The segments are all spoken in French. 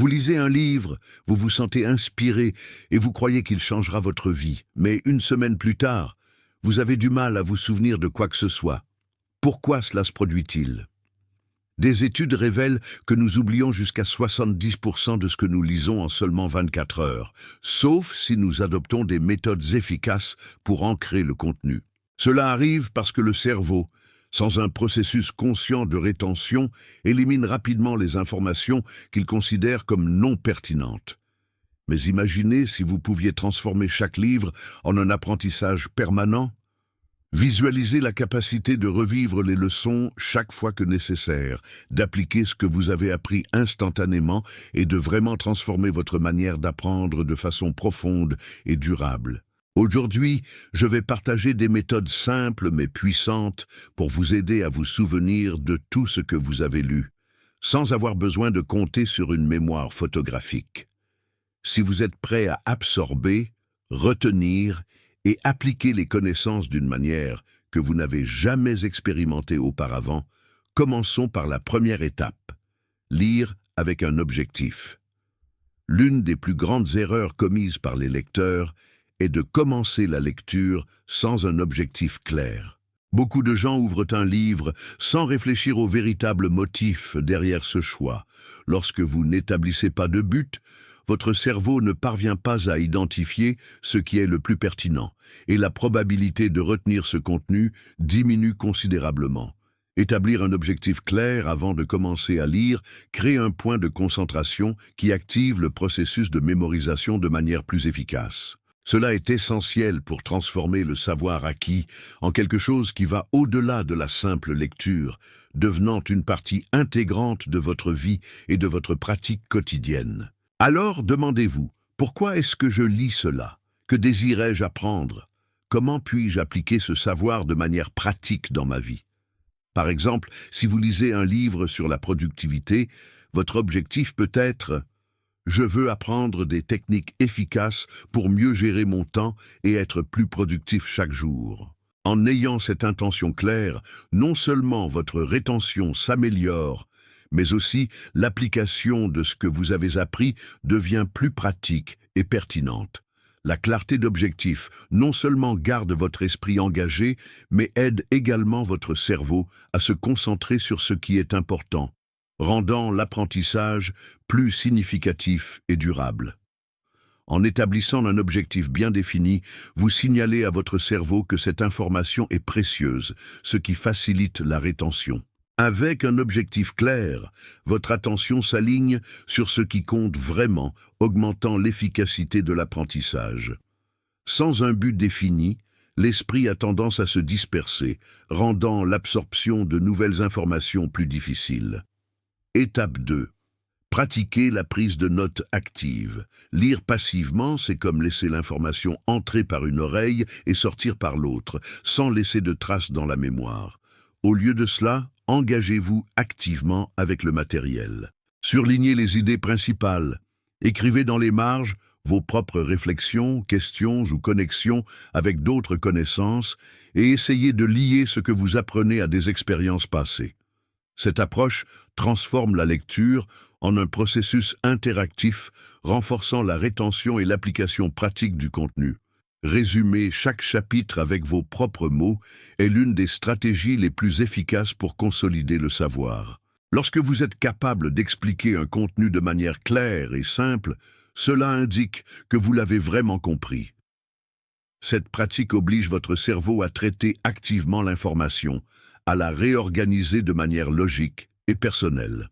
Vous lisez un livre, vous vous sentez inspiré et vous croyez qu'il changera votre vie. Mais une semaine plus tard, vous avez du mal à vous souvenir de quoi que ce soit. Pourquoi cela se produit-il? Des études révèlent que nous oublions jusqu'à 70% de ce que nous lisons en seulement 24 heures, sauf si nous adoptons des méthodes efficaces pour ancrer le contenu. Cela arrive parce que le cerveau, sans un processus conscient de rétention, élimine rapidement les informations qu'il considère comme non pertinentes. Mais imaginez si vous pouviez transformer chaque livre en un apprentissage permanent. Visualisez la capacité de revivre les leçons chaque fois que nécessaire, d'appliquer ce que vous avez appris instantanément et de vraiment transformer votre manière d'apprendre de façon profonde et durable. Aujourd'hui, je vais partager des méthodes simples mais puissantes pour vous aider à vous souvenir de tout ce que vous avez lu, sans avoir besoin de compter sur une mémoire photographique. Si vous êtes prêt à absorber, retenir et appliquer les connaissances d'une manière que vous n'avez jamais expérimentée auparavant, commençons par la première étape, lire avec un objectif. L'une des plus grandes erreurs commises par les lecteurs est de commencer la lecture sans un objectif clair. Beaucoup de gens ouvrent un livre sans réfléchir au véritable motif derrière ce choix. Lorsque vous n'établissez pas de but, votre cerveau ne parvient pas à identifier ce qui est le plus pertinent, et la probabilité de retenir ce contenu diminue considérablement. Établir un objectif clair avant de commencer à lire crée un point de concentration qui active le processus de mémorisation de manière plus efficace. Cela est essentiel pour transformer le savoir acquis en quelque chose qui va au-delà de la simple lecture, devenant une partie intégrante de votre vie et de votre pratique quotidienne. Alors demandez-vous, pourquoi est-ce que je lis cela? Que désirais-je apprendre? Comment puis-je appliquer ce savoir de manière pratique dans ma vie? Par exemple, si vous lisez un livre sur la productivité, votre objectif peut être « Je veux apprendre des techniques efficaces pour mieux gérer mon temps et être plus productif chaque jour ». En ayant cette intention claire, non seulement votre rétention s'améliore, mais aussi l'application de ce que vous avez appris devient plus pratique et pertinente. La clarté d'objectif non seulement garde votre esprit engagé, mais aide également votre cerveau à se concentrer sur ce qui est important, rendant l'apprentissage plus significatif et durable. En établissant un objectif bien défini, vous signalez à votre cerveau que cette information est précieuse, ce qui facilite la rétention. Avec un objectif clair, votre attention s'aligne sur ce qui compte vraiment, augmentant l'efficacité de l'apprentissage. Sans un but défini, l'esprit a tendance à se disperser, rendant l'absorption de nouvelles informations plus difficile. Étape 2. Pratiquer la prise de notes active. Lire passivement, c'est comme laisser l'information entrer par une oreille et sortir par l'autre, sans laisser de traces dans la mémoire. Au lieu de cela, engagez-vous activement avec le matériel. Surlignez les idées principales. Écrivez dans les marges vos propres réflexions, questions ou connexions avec d'autres connaissances et essayez de lier ce que vous apprenez à des expériences passées. Cette approche transforme la lecture en un processus interactif, renforçant la rétention et l'application pratique du contenu. Résumer chaque chapitre avec vos propres mots est l'une des stratégies les plus efficaces pour consolider le savoir. Lorsque vous êtes capable d'expliquer un contenu de manière claire et simple, cela indique que vous l'avez vraiment compris. Cette pratique oblige votre cerveau à traiter activement l'information, à la réorganiser de manière logique et personnelle.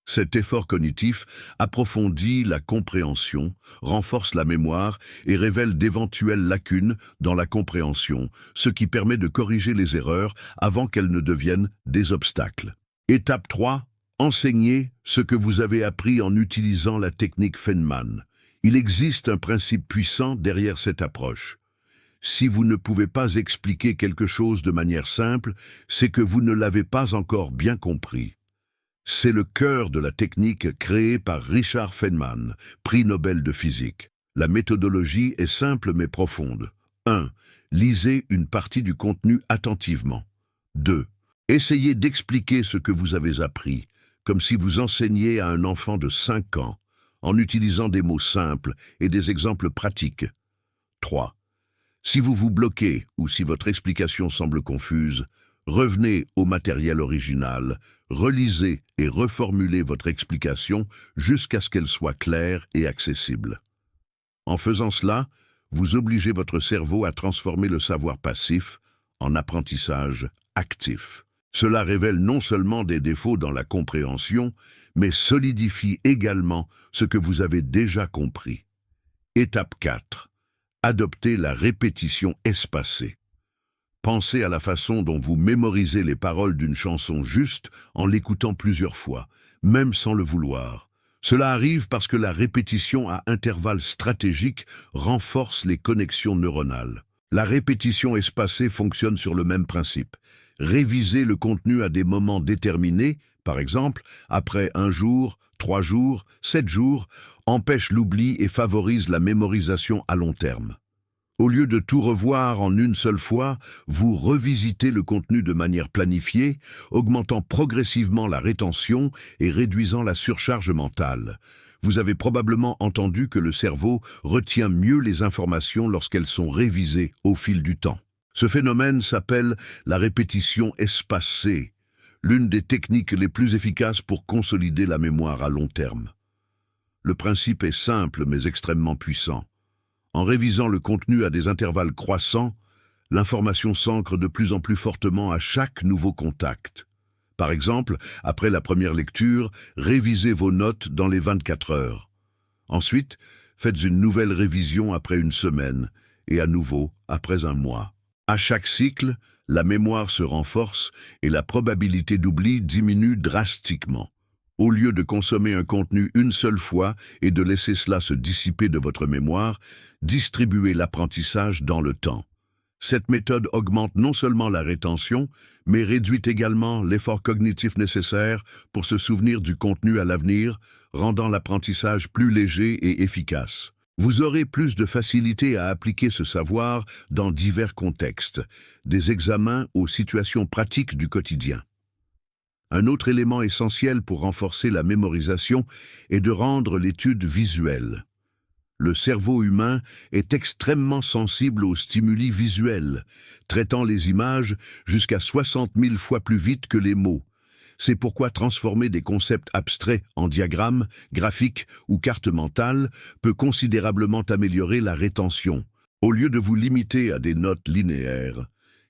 Cet effort cognitif approfondit la compréhension, renforce la mémoire et révèle d'éventuelles lacunes dans la compréhension, ce qui permet de corriger les erreurs avant qu'elles ne deviennent des obstacles. Étape 3. Enseignez ce que vous avez appris en utilisant la technique Feynman. Il existe un principe puissant derrière cette approche. Si vous ne pouvez pas expliquer quelque chose de manière simple, c'est que vous ne l'avez pas encore bien compris. C'est le cœur de la technique créée par Richard Feynman, prix Nobel de physique. La méthodologie est simple mais profonde. 1. Lisez une partie du contenu attentivement. 2. Essayez d'expliquer ce que vous avez appris. comme si vous enseigniez à un enfant de 5 ans, en utilisant des mots simples et des exemples pratiques. 3. Si vous vous bloquez ou si votre explication semble confuse, revenez au matériel original, relisez et reformulez votre explication jusqu'à ce qu'elle soit claire et accessible. En faisant cela, vous obligez votre cerveau à transformer le savoir passif en apprentissage actif. Cela révèle non seulement des défauts dans la compréhension, mais solidifie également ce que vous avez déjà compris. Étape 4. Adoptez la répétition espacée. Pensez à la façon dont vous mémorisez les paroles d'une chanson juste en l'écoutant plusieurs fois, même sans le vouloir. Cela arrive parce que la répétition à intervalles stratégiques renforce les connexions neuronales. La répétition espacée fonctionne sur le même principe. Réviser le contenu à des moments déterminés, par exemple, après 1 jour, 3 jours, 7 jours, empêche l'oubli et favorise la mémorisation à long terme. Au lieu de tout revoir en une seule fois, vous revisitez le contenu de manière planifiée, augmentant progressivement la rétention et réduisant la surcharge mentale. Vous avez probablement entendu que le cerveau retient mieux les informations lorsqu'elles sont révisées au fil du temps. Ce phénomène s'appelle la répétition espacée, l'une des techniques les plus efficaces pour consolider la mémoire à long terme. Le principe est simple mais extrêmement puissant. En révisant le contenu à des intervalles croissants, l'information s'ancre de plus en plus fortement à chaque nouveau contact. Par exemple, après la première lecture, révisez vos notes dans les 24 heures. Ensuite, faites une nouvelle révision après 1 semaine et à nouveau après 1 mois. À chaque cycle, la mémoire se renforce et la probabilité d'oubli diminue drastiquement. Au lieu de consommer un contenu une seule fois et de laisser cela se dissiper de votre mémoire, distribuez l'apprentissage dans le temps. Cette méthode augmente non seulement la rétention, mais réduit également l'effort cognitif nécessaire pour se souvenir du contenu à l'avenir, rendant l'apprentissage plus léger et efficace. Vous aurez plus de facilité à appliquer ce savoir dans divers contextes, des examens aux situations pratiques du quotidien. Un autre élément essentiel pour renforcer la mémorisation est de rendre l'étude visuelle. Le cerveau humain est extrêmement sensible aux stimuli visuels, traitant les images jusqu'à 60 000 fois plus vite que les mots. C'est pourquoi transformer des concepts abstraits en diagrammes, graphiques ou cartes mentales peut considérablement améliorer la rétention. Au lieu de vous limiter à des notes linéaires,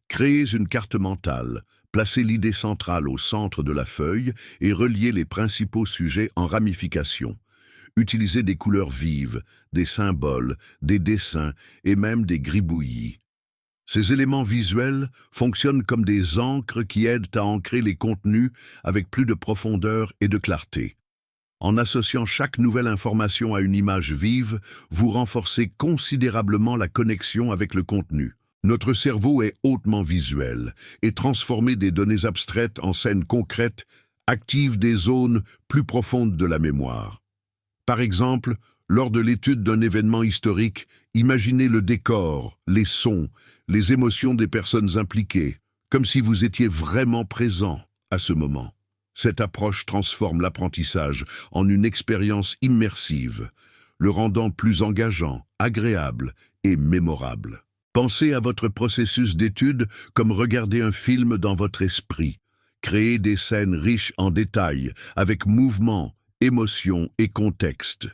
créez une carte mentale. Placez l'idée centrale au centre de la feuille et reliez les principaux sujets en ramifications. Utilisez des couleurs vives, des symboles, des dessins et même des gribouillis. Ces éléments visuels fonctionnent comme des encres qui aident à ancrer les contenus avec plus de profondeur et de clarté. En associant chaque nouvelle information à une image vive, vous renforcez considérablement la connexion avec le contenu. Notre cerveau est hautement visuel et transformer des données abstraites en scènes concrètes active des zones plus profondes de la mémoire. Par exemple, lors de l'étude d'un événement historique, imaginez le décor, les sons, les émotions des personnes impliquées, comme si vous étiez vraiment présent à ce moment. Cette approche transforme l'apprentissage en une expérience immersive, le rendant plus engageant, agréable et mémorable. Pensez à votre processus d'étude comme regarder un film dans votre esprit. Créez des scènes riches en détails, avec mouvement, émotion et contexte.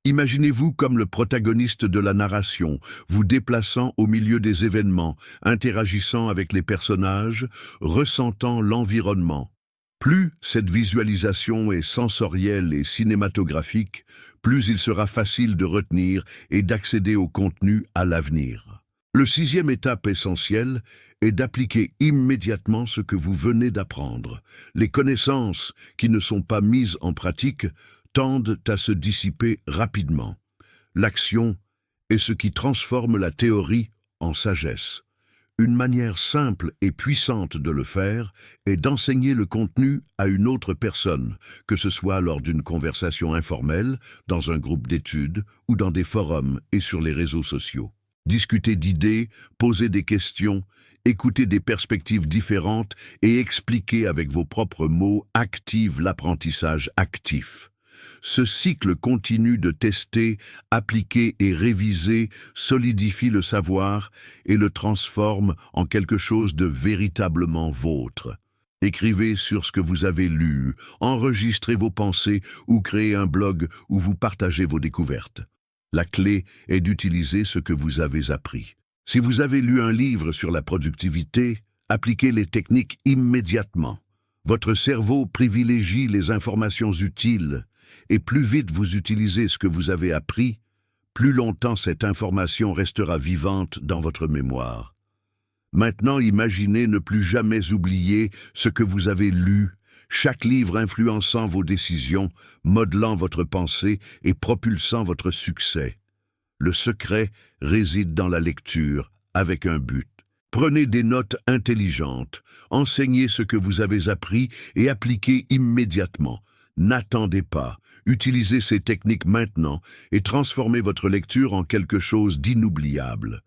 Imaginez-vous comme le protagoniste de la narration, vous déplaçant au milieu des événements, interagissant avec les personnages, ressentant l'environnement. Plus cette visualisation est sensorielle et cinématographique, plus il sera facile de retenir et d'accéder au contenu à l'avenir. Le 6e étape essentielle est d'appliquer immédiatement ce que vous venez d'apprendre. Les connaissances qui ne sont pas mises en pratique tendent à se dissiper rapidement. L'action est ce qui transforme la théorie en sagesse. Une manière simple et puissante de le faire est d'enseigner le contenu à une autre personne, que ce soit lors d'une conversation informelle, dans un groupe d'études ou dans des forums et sur les réseaux sociaux. Discutez d'idées, posez des questions, écoutez des perspectives différentes et expliquez avec vos propres mots active l'apprentissage actif. Ce cycle continu de tester, appliquer et réviser solidifie le savoir et le transforme en quelque chose de véritablement vôtre. Écrivez sur ce que vous avez lu, enregistrez vos pensées ou créez un blog où vous partagez vos découvertes. La clé est d'utiliser ce que vous avez appris. Si vous avez lu un livre sur la productivité, appliquez les techniques immédiatement. Votre cerveau privilégie les informations utiles, et plus vite vous utilisez ce que vous avez appris, plus longtemps cette information restera vivante dans votre mémoire. Maintenant, imaginez ne plus jamais oublier ce que vous avez lu, chaque livre influençant vos décisions, modelant votre pensée et propulsant votre succès. Le secret réside dans la lecture, avec un but. Prenez des notes intelligentes, enseignez ce que vous avez appris et appliquez immédiatement. N'attendez pas, utilisez ces techniques maintenant et transformez votre lecture en quelque chose d'inoubliable.